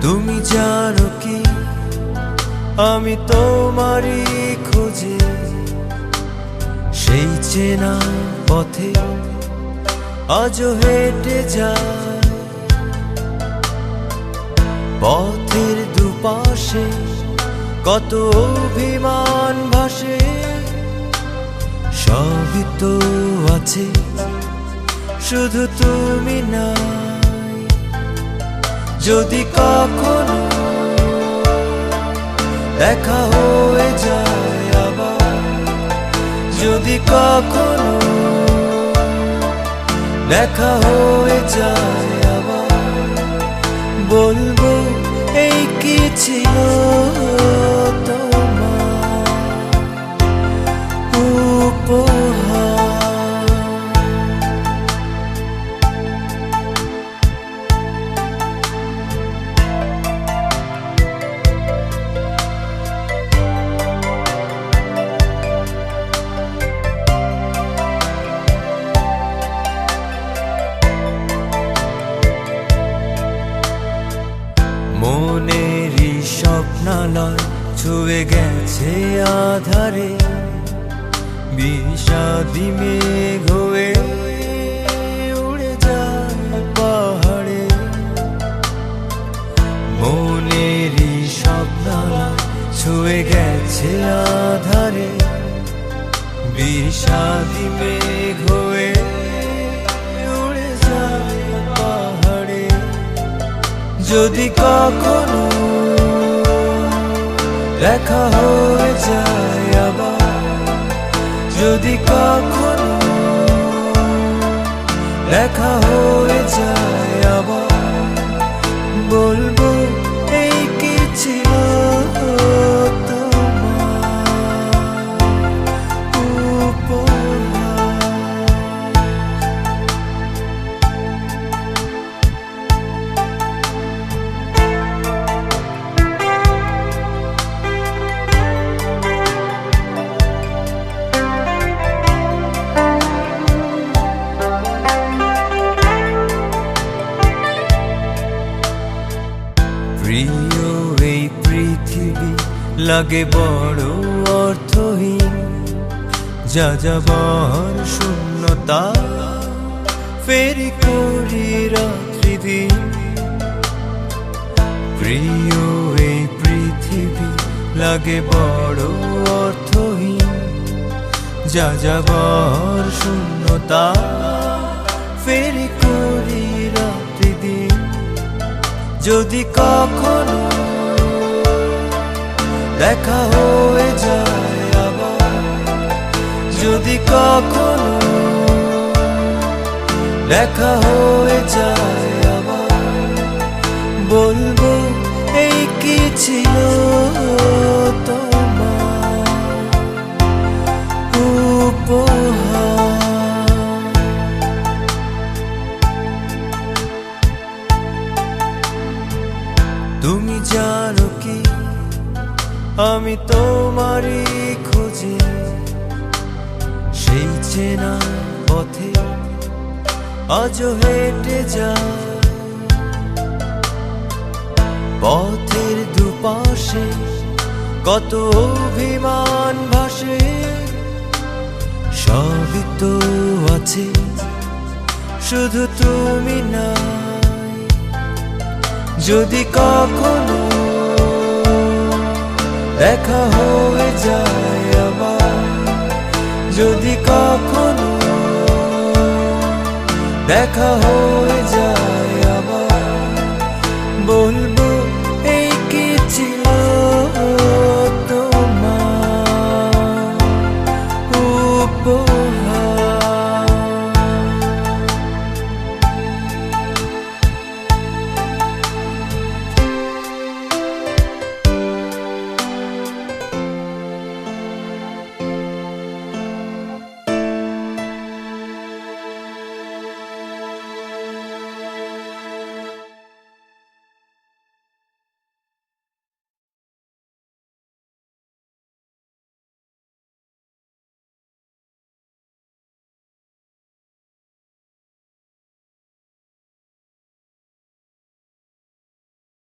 তুমি জানো কি আমি তোমারই খোঁজে সেই চেনা পথে আজও হেঁটে যাই। পথের দুপাশে কত অভিমান ভাসে, সবই তো আছে শুধু তুমি না। যদি কখনো দেখা হয়ে যায় আবার, যদি কখনো দেখা হয়ে যায় আবার, বলবো এই কি ছিল তোমার উপহার। মনেরই স্বপ্নালয় ছুঁয়ে গেছে আধারে, বিষাদী মেঘ হয়ে উড়ে যায় পাহাড়ে। মনেরই স্বপ্নালয় ছুঁয়ে গেছে আধারে, বিষাদী মেঘ হয়ে উড়ে যায় পাহাড়ে। যদি কখনো দেখা হয়ে যায় আবার, যদি কখনো দেখা হয়ে যায় আবার, বলবো এই কি ছিল তোমার উপহার। প্রিয় এই পৃথিবী লাগে বড় অর্থহীন, যা যাবার শূন্যতা ফেরি করি রাত্রি দিন। প্রিয় এই পৃথিবী লাগে বড় অর্থহীন, যা যাবার শূন্যতা ফেরি করি রাত্রি দিন। যদি কখনো দেখা হয়ে যায় আবার, যদি কখনো দেখা হয়ে যায় আবার, বলবো এই কি ছিল তোমার উপহার। তুমি জানো কি আমি তোমারই খোঁজে সেই চেনা পথে আজও হেঁটে যাই। পথের দুপাশে কত অভিমান ভাসে, সবই তো আছে শুধু তুমি না। যদি কখনো দেখা হয়ে যায় আবার, যদি কখনো দেখা হয়ে যায় আবার, বল